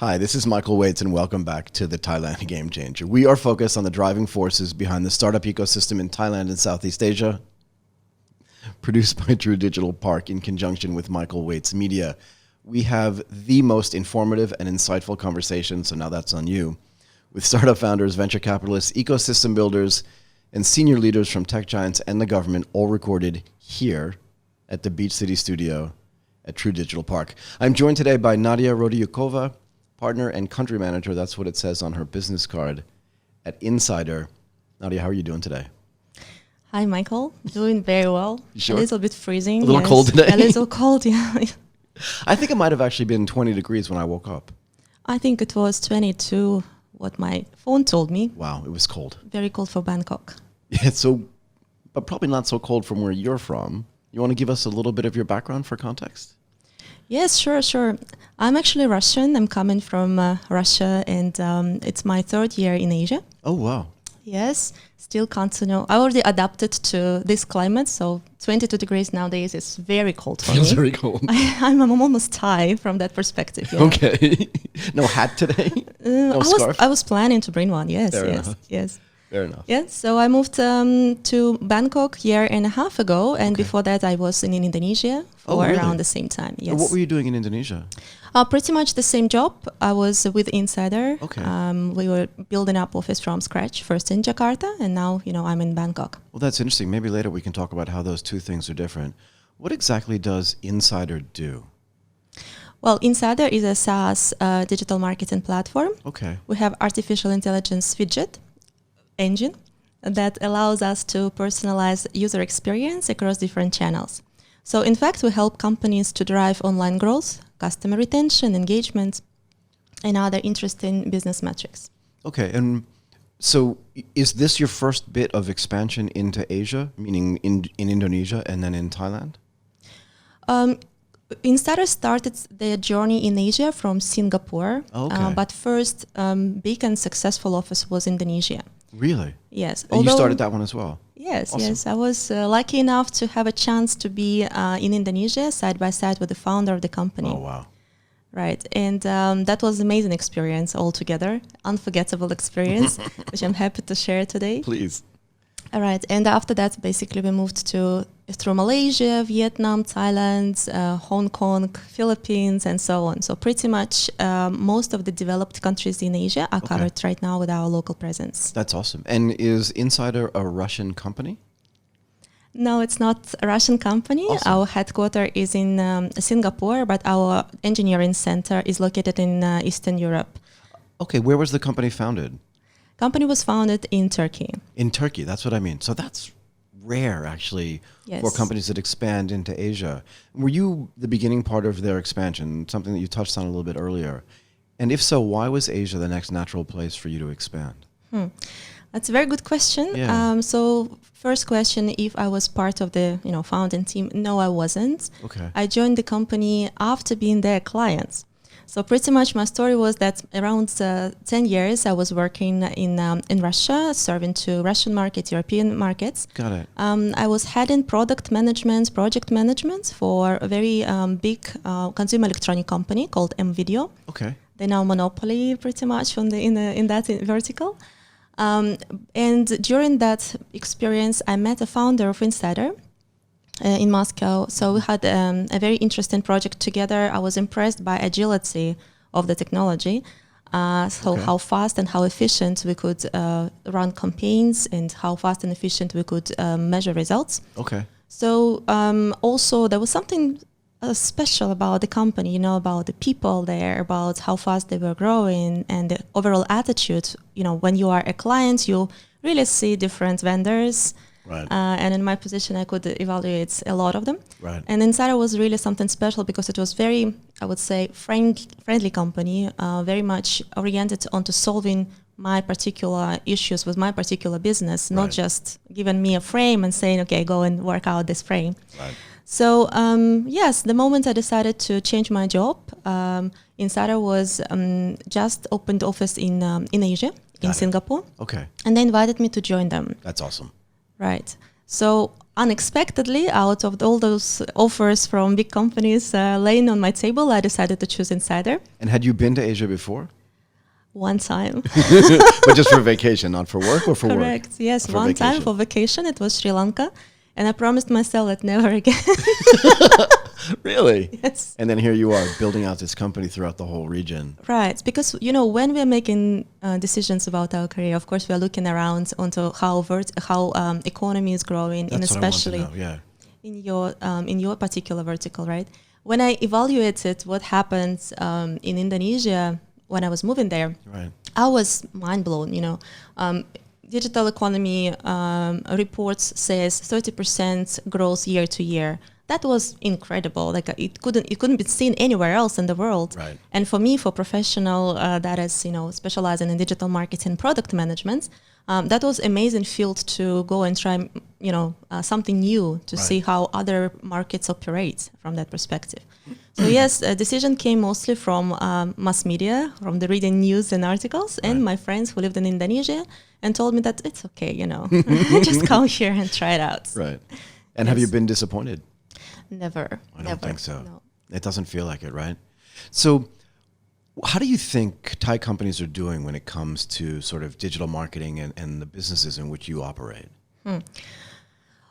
Hi, this is Michael Waitze, and welcome back to the Thailand GameChanger. We are focused on the driving forces behind the startup ecosystem in Thailand and Southeast Asia. Produced by True Digital Park in conjunction with Michael Waitze Media. We have the most informative and insightful conversations, so now that's on you, with startup founders, venture capitalists, ecosystem builders, and senior leaders from tech giants and the government, all recorded here at the BeachCity studio at True Digital Park. I'm joined today by Nadia Rodiukova, partner and country manager, that's what it says on her business card, at Insider. Nadia, how are you doing today? Hi, Michael. Doing very well. You sure? A little bit freezing. A little cold today? A little cold, yeah. I think it might have actually been 20 degrees when I woke up. I think it was 22, what my phone told me. Wow, it was cold. Very cold for Bangkok. Yeah, but probably not so cold from where you're from. You want to give us a little bit of your background for context? Yes, sure. I'm actually Russian. I'm coming from Russia, and it's my third year in Asia. Oh, wow. Yes, still can't know. I already adapted to this climate, so 22 degrees nowadays is very cold for me. Feels very cold. I'm almost Thai from that perspective. Yeah. Okay. No hat today? No scarf? I was planning to bring one, yes. Fair enough. Yeah, so I moved to Bangkok a year and a half ago, and before that I was in Indonesia for around the same time. Yes. What were you doing in Indonesia? Pretty much the same job. I was with Insider. Okay. We were building up office from scratch, first in Jakarta, and now I'm in Bangkok. Well, that's interesting. Maybe later we can talk about how those two things are different. What exactly does Insider do? Well, Insider is a SaaS digital marketing platform. Okay. We have artificial intelligence widget engine that allows us to personalize user experience across different channels. So in fact, we help companies to drive online growth, customer retention, engagement, and other interesting business metrics. Okay, and so is this your first bit of expansion into Asia, meaning in Indonesia and then in Thailand? Insider started their journey in Asia from Singapore, but first big and successful office was Indonesia. Really? Yes. And you started that one as well? Yes, awesome. Yes. I was lucky enough to have a chance to be in Indonesia side by side with the founder of the company. Oh, wow. Right. And that was an amazing experience altogether, unforgettable experience, which I'm happy to share today. Please. All right. And after that, basically, we moved through Malaysia, Vietnam, Thailand, Hong Kong, Philippines, and so on. So pretty much most of the developed countries in Asia are covered right now with our local presence. That's awesome. And is Insider a Russian company? No, it's not a Russian company. Awesome. Our headquarters is in Singapore, but our engineering center is located in Eastern Europe. Okay. Where was the company founded? Company was founded in Turkey. In Turkey, that's what I mean. So that's rare, actually, for companies that expand into Asia. Were you the beginning part of their expansion, something that you touched on a little bit earlier? And if so, why was Asia the next natural place for you to expand? That's a very good question. Yeah. So first question, if I was part of the founding team, no, I wasn't. Okay. I joined the company after being their clients. So pretty much my story was that around 10 years I was working in Russia, serving to Russian markets, European markets. Got it. I was heading product management, project management for a very big consumer electronic company called M-Video. Okay. They're now monopoly pretty much in that vertical. And during that experience, I met a founder of Insider in Moscow. So we had a very interesting project together. I was impressed by agility of the technology. How fast and how efficient we could run campaigns and how fast and efficient we could measure results. Okay. So also there was something special about the company, about the people there, about how fast they were growing and the overall attitude. When you are a client, you really see different vendors. Right. And in my position, I could evaluate a lot of them. Right. And Insider was really something special because it was very, I would say, friendly company, very much oriented onto solving my particular issues with my particular business, not just giving me a frame and saying, okay, go and work out this frame. Right. So, yes, the moment I decided to change my job, Insider was just opened office in Asia, in Singapore. Okay. And they invited me to join them. That's awesome. Right. So unexpectedly, out of all those offers from big companies laying on my table, I decided to choose Insider. And had you been to Asia before? One time. But just for vacation, not for work or for work? Correct. Yes, For one vacation. time for vacation. It was Sri Lanka. And I promised myself that never again. Really? Yes. And then here you are building out this company throughout the whole region. Right. Because, you know, when we're making decisions about our career, of course, we're looking around onto how economy is growing, That's and especially what I want to know, yeah. in your particular vertical, right? When I evaluated what happened in Indonesia when I was moving there, Right. I was mind blown. You know, digital economy reports says 30% growth year to year. That was incredible. Like it couldn't be seen anywhere else in the world. Right. And for me, for professional that is, you know, specializing in digital marketing, product management, that was amazing field to go and try, you know, something new to Right. see how other markets operate from that perspective. So yes, a decision came mostly from mass media, from the reading news and articles, and Right. my friends who lived in Indonesia and told me that it's okay, you know, just come here and try it out. Right. And have you Yes. been disappointed? Never. I don't think so. No. It doesn't feel like it, right? So how do you think Thai companies are doing when it comes to sort of digital marketing and the businesses in which you operate?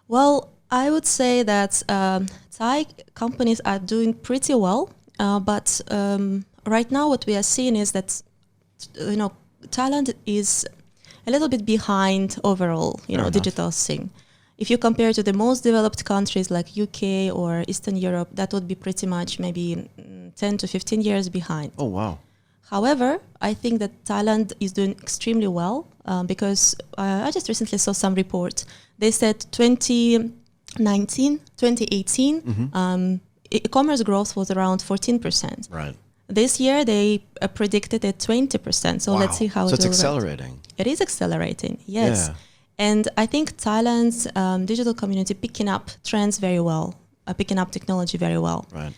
Well, I would say that Thai companies are doing pretty well, but right now what we are seeing is that, you know, Thailand is a little bit behind overall, you Fair know, enough. digital thing. If you compare to the most developed countries like UK or Eastern Europe, that would be pretty much maybe 10 to 15 years behind. Oh, wow. However, I think that Thailand is doing extremely well because I just recently saw some report. They said 2019, 2018, e-commerce growth was around 14%. Right. This year, they predicted at 20%. So Wow. let's see how So it it's will rate. accelerating. It is accelerating, yes. Yeah. And I think Thailand's digital community picking up trends very well, picking up technology very well. Right.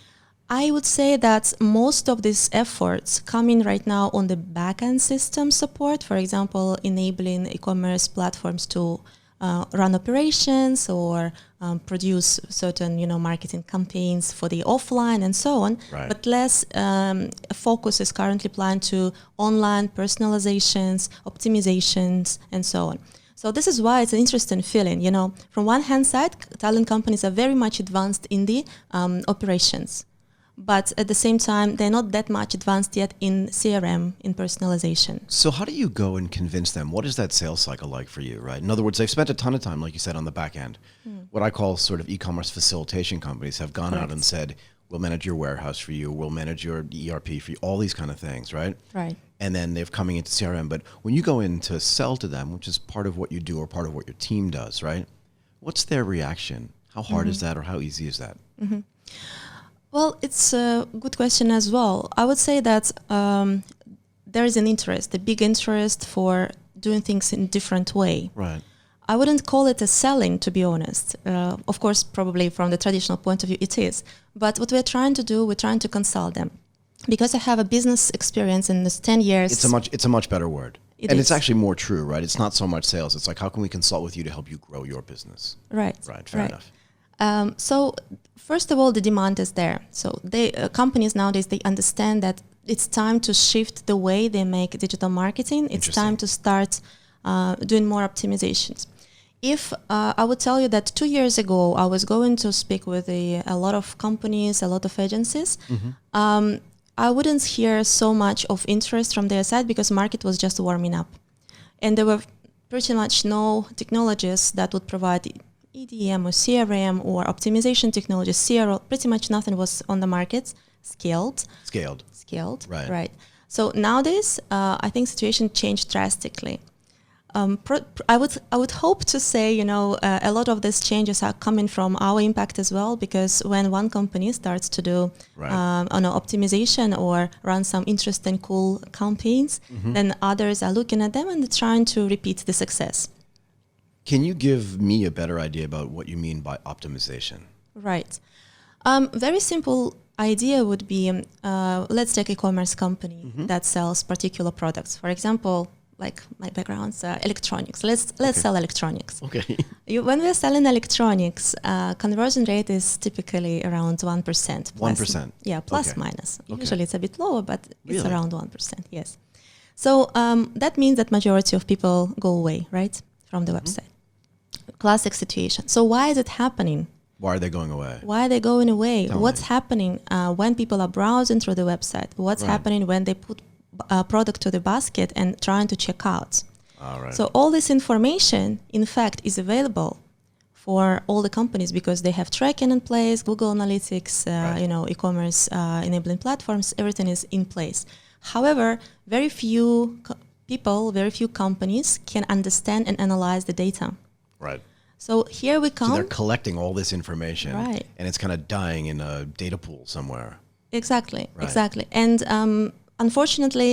I would say that most of these efforts come in right now on the back-end system support, for example, enabling e-commerce platforms to run operations or produce certain, you know, marketing campaigns for the offline and so on. Right. But less focus is currently planned to online personalizations, optimizations, and so on. So this is why it's an interesting feeling, you know. From one hand side, Thailand companies are very much advanced in the operations. But at the same time, they're not that much advanced yet in CRM, in personalization. So how do you go and convince them? What is that sales cycle like for you, right? In other words, they've spent a ton of time, like you said, on the back end. What I call sort of e-commerce facilitation companies have gone out and said, we'll manage your warehouse for you, we'll manage your ERP for you, all these kind of things, right? Right. And then they're coming into CRM. But when you go in to sell to them, which is part of what you do or part of what your team does, right? What's their reaction? How hard is that or how easy is that? Well, it's a good question as well. I would say that there is an interest, a big interest for doing things in a different way. Right. I wouldn't call it a selling, to be honest. Of course, probably from the traditional point of view, it is. But what we're trying to do, we're trying to consult them. Because I have a business experience in this 10 years. It's a much better word. It and is. it's actually more true, right? It's not so much sales. It's like, how can we consult with you to help you grow your business? Right. Right. Fair right. enough. So first of all, the demand is there. So they companies nowadays, they understand that it's time to shift the way they make digital marketing. It's time to start doing more optimizations. If I would tell you that 2 years ago, I was going to speak with a lot of companies, a lot of agencies, I wouldn't hear so much of interest from their side because market was just warming up. And there were pretty much no technologies that would provide EDM or CRM or optimization technologies, CRO, pretty much nothing was on the market, scaled. Right. So nowadays, I think situation changed drastically. I would hope to say, you know, a lot of these changes are coming from our impact as well, because when one company starts to do optimization or run some interesting, cool campaigns, then others are looking at them and trying to repeat the success. Can you give me a better idea about what you mean by optimization? Right. Very simple idea would be, let's take e-commerce company that sells particular products. For example, like my background's electronics. Let's sell electronics. Okay. When we're selling electronics, conversion rate is typically around 1%. 1%? Yeah, plus Okay. minus. Okay. Usually it's a bit lower, but it's Really? around 1%, yes. So that means that majority of people go away, right, from the website. Classic situation. So why is it happening? Why are they going away? Why are they going away? Tell What's me. happening when people are browsing through the website? What's Right. happening when they put a product to the basket and trying to check out? All right. So all this information, in fact, is available for all the companies because they have tracking in place, Google Analytics, Right. e-commerce enabling platforms, everything is in place. However, very few people, very few companies can understand and analyze the data. Right. So here we So come. they're collecting all this information, Right. and it's kind of dying in a data pool somewhere. Exactly, Right. exactly. And unfortunately,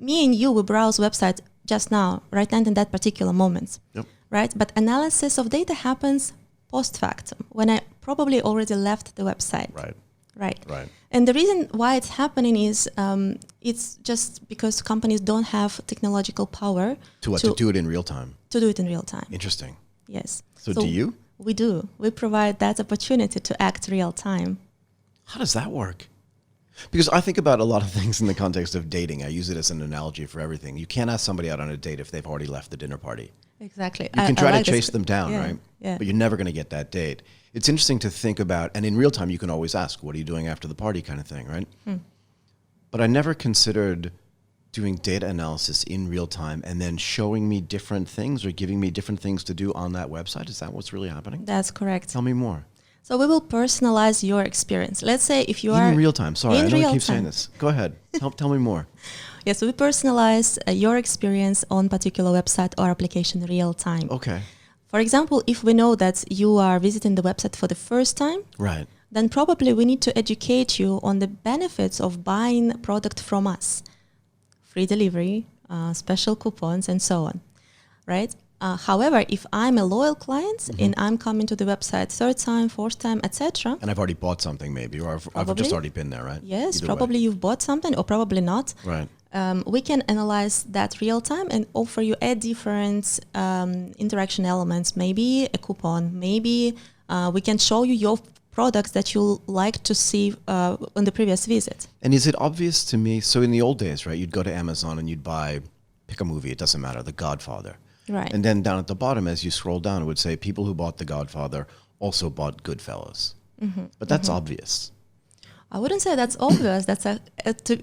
me and you, we browse websites just now, right now in that particular moment, Yep. right? But analysis of data happens post factum, when I probably already left the website. Right. Right. Right. And the reason why it's happening is it's just because companies don't have technological power To do it in real time. to do it in real time. Interesting. Yes. So do you? We do. We provide that opportunity to act real time. How does that work? Because I think about a lot of things in the context of dating. I use it as an analogy for everything. You can't ask somebody out on a date if they've already left the dinner party. Exactly. You can try like to this. chase them down, Yeah, right? yeah. But you're never going to get that date. It's interesting to think about, and in real time, you can always ask, what are you doing after the party kind of thing, right? But I never considered doing data analysis in real time and then showing me different things or giving me different things to do on that website. Is that what's really happening? That's correct. Tell me more. So we will personalize your experience. Let's say if you are In real time. Sorry, in I know I real keep saying time. this. Go ahead. Tell me more. Yes, we personalize your experience on particular website or application real time. Okay. For example, if we know that you are visiting the website for the first time, Right. then probably we need to educate you on the benefits of buying product from us. Free delivery, special coupons, and so on, right? However, if I'm a loyal client and I'm coming to the website third time, fourth time, etc., And I've already bought something maybe, or I've just Probably. already been there, right? yes, Either probably way. you've bought something or probably not. Right. We can analyze that real time and offer you a different interaction elements, maybe a coupon, maybe we can show you your products that you like to see on the previous visit. And is it obvious to me? So in the old days, right, you'd go to Amazon and you'd pick a movie, it doesn't matter, The Godfather. Right. And then down at the bottom, as you scroll down, it would say people who bought The Godfather also bought Goodfellas. But that's obvious. I wouldn't say that's obvious. That's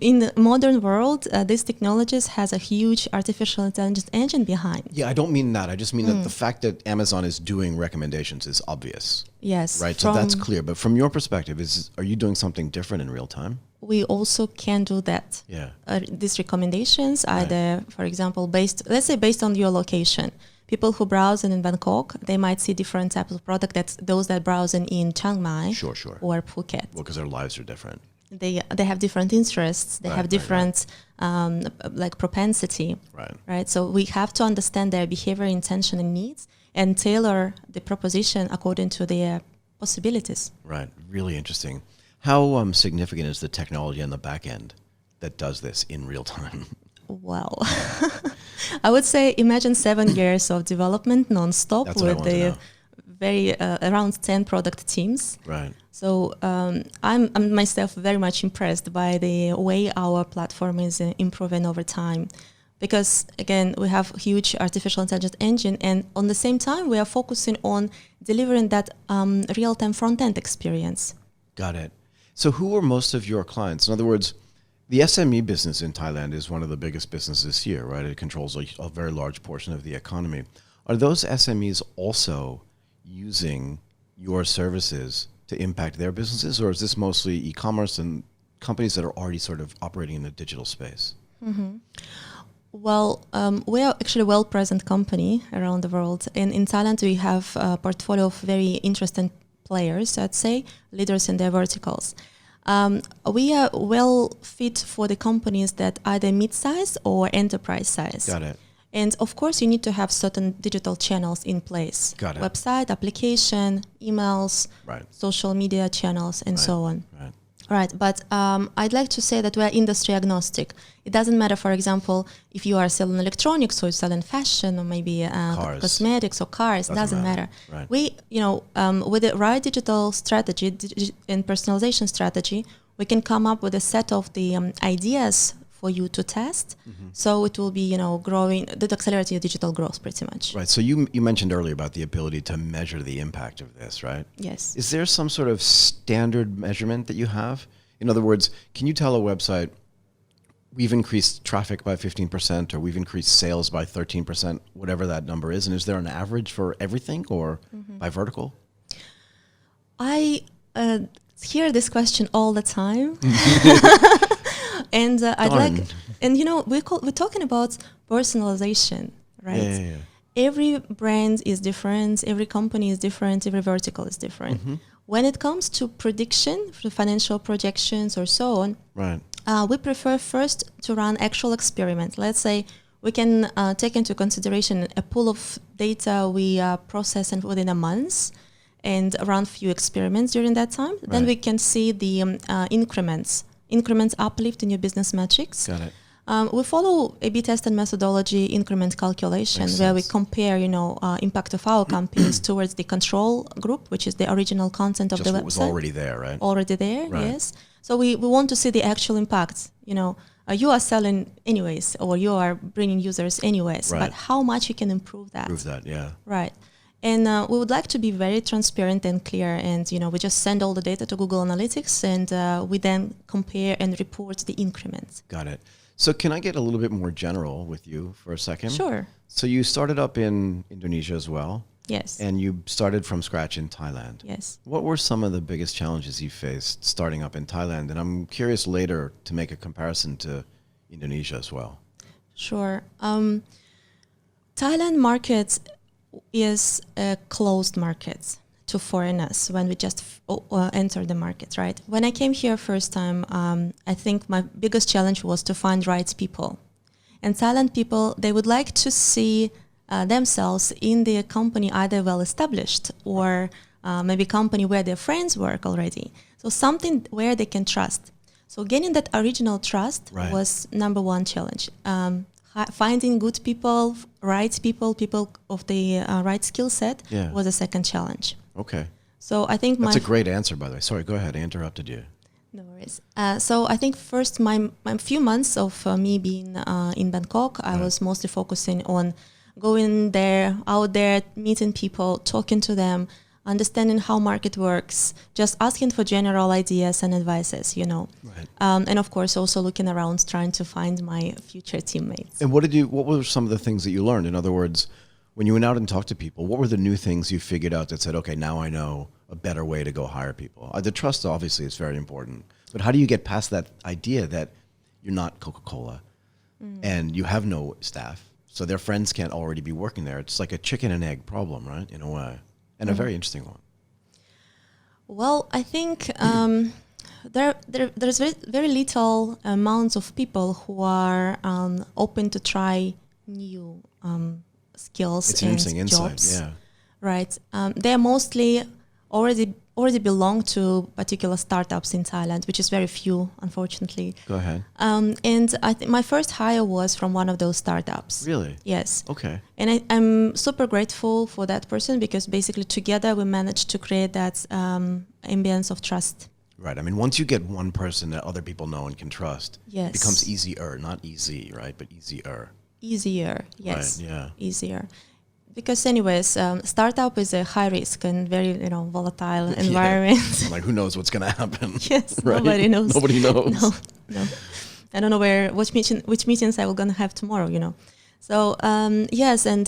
in the modern world, these technologies has a huge artificial intelligence engine behind. Yeah, I don't mean that. I just mean that the fact that Amazon is doing recommendations is obvious, Yes. right? So that's clear. But from your perspective, are you doing something different in real time? We also can do that. Yeah. These recommendations, either, for example, based on your location. People who browse in Bangkok, they might see different types of product that's those that browsing in Chiang Mai Sure. or Phuket. Well, because their lives are different. They have different interests. They Right, have right, different like propensity. Right. Right. So we have to understand their behavior, intention, and needs, and tailor the proposition according to their possibilities. Right. Really interesting. How significant is the technology on the back end that does this in real time? Well, I would say imagine 7 years of development nonstop That's what I with want to the know. very around 10 product teams. Right. So I'm myself very much impressed by the way our platform is improving over time. Because again, we have huge artificial intelligence engine, and on the same time, we are focusing on delivering that real-time front-end experience. Got it. So who are most of your clients? In other words, the SME business in Thailand is one of the biggest businesses here, right? It controls a very large portion of the economy. Are those SMEs also using your services to impact their businesses, or is this mostly e-commerce and companies that are already sort of operating in the digital space? Well, we are actually a well-present company around the world. And in Thailand, we have a portfolio of very interesting players, I'd say, leaders in their verticals. We are well fit for the companies that either mid-size or enterprise size. Got it. And of course, you need to have certain digital channels in place. Got it. Website, application, emails, Right. social media channels, and so on. Right. Right, but I'd like to say that we are industry agnostic. It doesn't matter, for example, if you are selling electronics or selling fashion or maybe cosmetics or cars. Doesn't matter. Right. We, with the right digital strategy and personalization strategy, we can come up with a set of the ideas for you to test. Mm-hmm. So it will be, growing, that accelerates your digital growth pretty much. Right. So you mentioned earlier about the ability to measure the impact of this, right? Yes. Is there some sort of standard measurement that you have? In other words, can you tell a website, we've increased traffic by 15% or we've increased sales by 13%, whatever that number is? And is there an average for everything or by vertical? I hear this question all the time. And I'd like, and we're talking about personalization, right? Yeah. Every brand is different, every company is different, every vertical is different. Mm-hmm. When it comes to prediction, for financial projections or so on, right. We prefer first to run actual experiment. Let's say we can take into consideration a pool of data we process within a month and run few experiments during that time. Right. Then we can see the increments uplift in your business metrics. Got it. We follow A/B test and methodology increment calculation, where we compare, impact of our campaigns towards the control group, which is the original content of just the website. What was already there, right? Already there, right. Yes. So we want to see the actual impact. You are selling anyways, or you are bringing users anyways, right. but how much you can improve that? Improve that, yeah. Right. And we would like to be very transparent and clear, and we just send all the data to Google Analytics, and we then compare and report the increments. Got it. So can I get a little bit more general with you for a second? Sure. So you started up in Indonesia as well? Yes. And you started from scratch in Thailand? Yes. What were some of the biggest challenges you faced starting up in Thailand? And I'm curious later to make a comparison to Indonesia as well. Sure. Thailand market is a closed market to foreigners when we just enter the market, right? When I came here first time, I think my biggest challenge was to find right people. And Thailand people, they would like to see themselves in the company either well established or maybe company where their friends work already. So something where they can trust. So gaining that original trust right. was number one challenge. Finding good people, right people of the right skill set was the second challenge. Okay. So I think that's a great answer, by the way. Sorry, go ahead. I interrupted you. No worries. So I think first my few months of me being in Bangkok, I was mostly focusing on going out there, meeting people, talking to them, understanding how market works, just asking for general ideas and advices, Right. And of course also looking around, trying to find my future teammates. And what were some of the things that you learned? In other words, when you went out and talked to people, what were the new things you figured out that said, okay, now I know a better way to go hire people? The trust obviously is very important, but how do you get past that idea that you're not Coca-Cola and you have no staff, so their friends can't already be working there? It's like a chicken and egg problem, right, in a way, and a very interesting one. Well, I think there's very little amounts of people who are open to try new skills it's an and interesting jobs. Insight, yeah. Right. They're mostly already belong to particular startups in Thailand, which is very few, unfortunately. Go ahead. And I think my first hire was from one of those startups. Really? Yes. Okay. And I'm super grateful for that person because basically together we managed to create that ambience of trust. Right. I mean, once you get one person that other people know and can trust, yes. it becomes easier, not easy, right, but easier. Easier, yes. Right, yeah. Easier. Because anyways, startup is a high risk and very, volatile environment. Yeah. Like who knows what's going to happen? Yes, right? Nobody knows. Nobody knows. No. I don't know which meetings I will going to have tomorrow, So, yes, and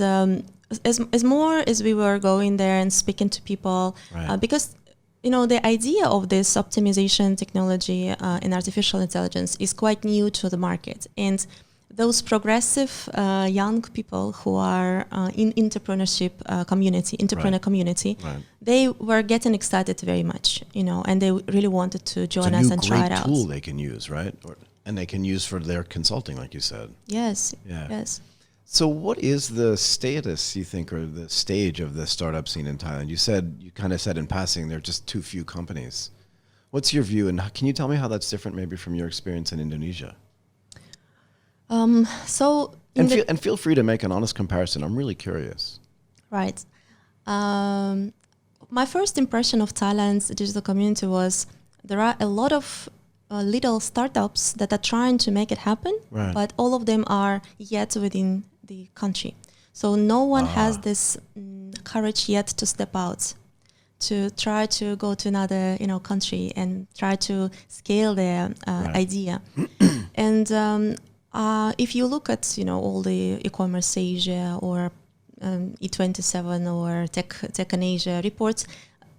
as more as we were going there and speaking to people, right. Because, the idea of this optimization technology and artificial intelligence is quite new to the market. And those progressive young people who are in entrepreneur community, right. they were getting excited very much, and they really wanted to join us and try it out. It's a new great tool they can use, right? And they can use for their consulting, like you said. Yes. Yeah. Yes. So what is the status, you think, or the stage of the startup scene in Thailand? You kind of said in passing, there are just too few companies. What's your view, and can you tell me how that's different maybe from your experience in Indonesia? So And feel free to make an honest comparison. I'm really curious. right. My first impression of Thailand's digital community was there are a lot of little startups that are trying to make it happen, Right. but all of them are yet within the country. So no one has this courage yet to step out, to try to go to another country and try to scale their idea. And if you look at all the Ecommerce Asia or E27 or Tech in Asia reports,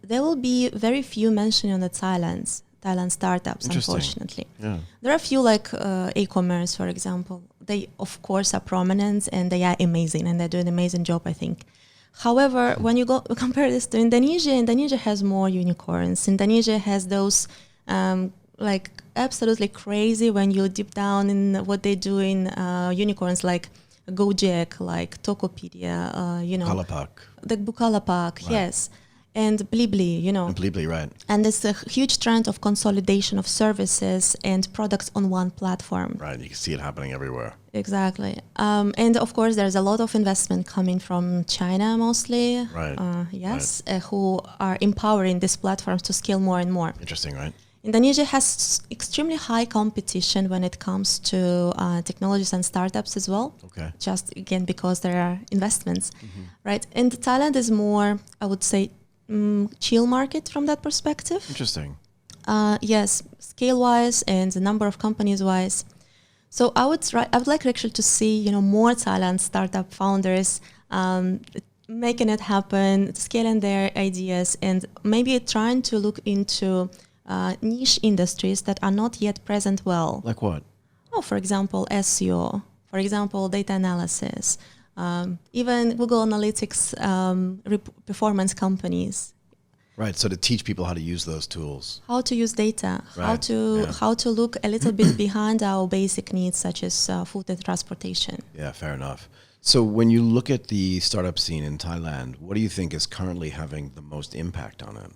there will be very few mention on the Thailand startups, unfortunately. Yeah. There are a few like Ecommerce, for example. They, of course, are prominent and they are amazing and they do an amazing job, I think. However, when you go compare this to Indonesia, Indonesia has more unicorns. Indonesia has those like absolutely crazy when you deep down in what they do in unicorns like Gojek, like Tokopedia, Kalapak. the Bukalapak, Right. yes, and Blibli, Completely right. and there's a huge trend of consolidation of services and products on one platform. Right. You can see it happening everywhere. Exactly. And of course, there's a lot of investment coming from China mostly. Right. Yes, who are empowering these platforms to scale more and more. Interesting, right? Indonesia has extremely high competition when it comes to technologies and startups as well. Okay. Just again because there are investments, right? And Thailand is more, I would say, chill market from that perspective. Interesting. Yes, scale-wise and the number of companies-wise. So I would like actually to see more Thailand startup founders making it happen, scaling their ideas, and maybe trying to look into niche industries that are not yet present well. Like what? Oh, for example, SEO, for example, data analysis, even Google Analytics performance companies. Right. So to teach people how to use those tools. How to use data, Right, how to look a little bit behind our basic needs, such as food and transportation. Yeah, fair enough. So when you look at the startup scene in Thailand, what do you think is currently having the most impact on it?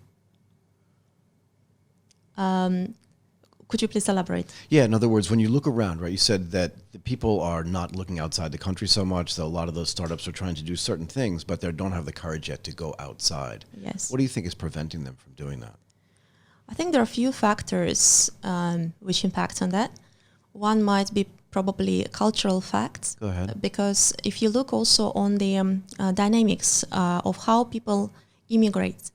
Could you please elaborate? Yeah, in other words, when you look around, right, you said that the people are not looking outside the country so much, that a lot of those startups are trying to do certain things, but they don't have the courage yet to go outside. Yes. What do you think is preventing them from doing that? I think there are a few factors which impact on that. One might be probably cultural facts. Go ahead. Because if you look also on the dynamics of how people immigrate,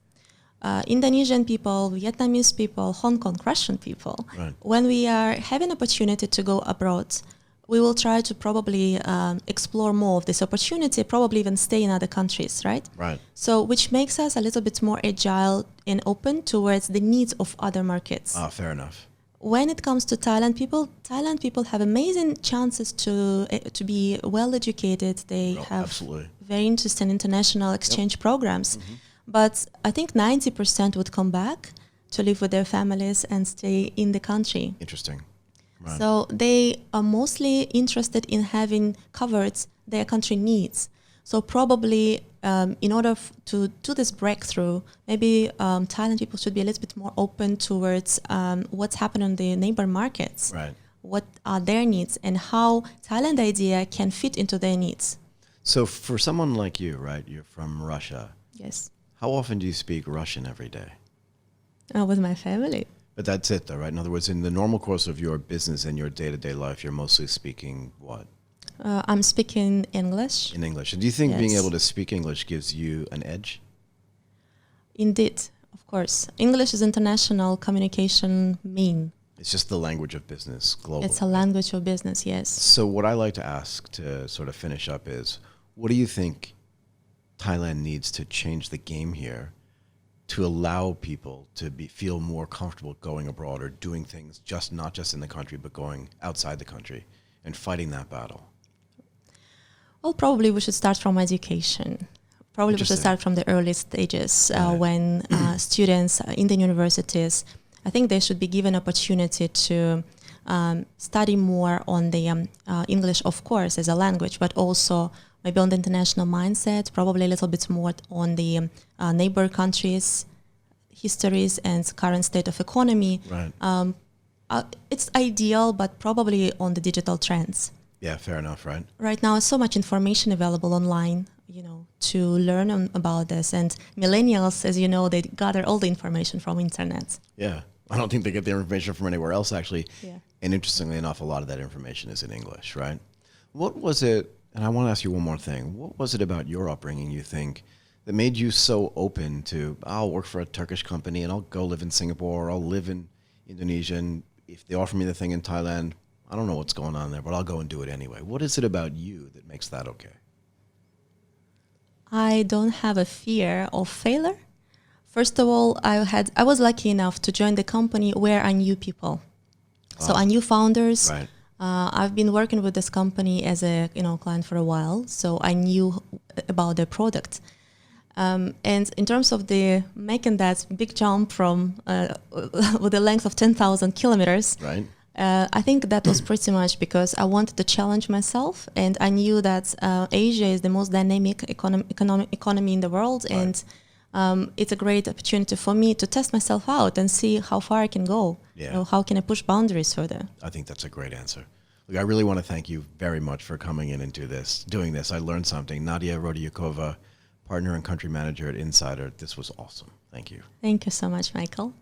Indonesian people, Vietnamese people, Hong Kong, Russian people, Right. when we are having opportunity to go abroad, we will try to probably explore more of this opportunity, probably even stay in other countries, right? Right. So which makes us a little bit more agile and open towards the needs of other markets. Fair enough. When it comes to Thailand people have amazing chances to be well educated. They have Absolutely. very interesting international exchange programs. But I think 90% would come back to live with their families and stay in the country. Interesting. Right. So they are mostly interested in having covered their country needs. So probably in order to do this breakthrough, maybe Thailand people should be a little bit more open towards what's happening in the neighbor markets. Right. What are their needs and how Thailand idea can fit into their needs. So for someone like you, right, you're from Russia. Yes. How often do you speak Russian every day? With my family. But that's it, though, right? In other words, in the normal course of your business and your day-to-day life, you're mostly speaking what? I'm speaking English. In English. And do you think being Yes. able to speak English gives you an edge? Indeed, of course. English is international communication mean. It's just the language of business globally. It's a language of business, yes. So what I like to ask to sort of finish up is, what do you think Thailand needs to change the game here to allow people to feel more comfortable going abroad or doing things not just in the country, but going outside the country and fighting that battle? Well, probably we should start from education. Probably we should Interesting. start from the early stages Right. when students in the universities, I think they should be given opportunity to study more on the English, of course, as a language, but also maybe on the international mindset, probably a little bit more on the neighbor countries, histories and current state of economy. Right. It's ideal, but probably on the digital trends. Yeah, fair enough, right? Right now, so much information available online, to learn about this. And millennials, as you know, they gather all the information from internet. Yeah. I don't think they get their information from anywhere else, actually. Yeah. And interestingly enough, a lot of that information is in English, right? What was it, and I want to ask you one more thing. What was it about your upbringing, you think, that made you so open to, I'll work for a Turkish company and I'll go live in Singapore or I'll live in Indonesia, and if they offer me the thing in Thailand, I don't know what's going on there, but I'll go and do it anyway. What is it about you that makes that okay? I don't have a fear of failure. First of all, I was lucky enough to join the company where I knew people. So I knew founders. Right. I've been working with this company as a client for a while, so I knew about their product. And in terms of making that big jump from with a length of 10,000 kilometers, Right. I think that was pretty much because I wanted to challenge myself, and I knew that Asia is the most dynamic economy in the world, Right. and it's a great opportunity for me to test myself out and see how far I can go. Yeah. How can I push boundaries further? I think that's a great answer. Look, I really want to thank you very much for coming in and doing this. I learned something. Nadia Rodiukova, partner and country manager at Insider. This was awesome. Thank you. Thank you so much, Michael.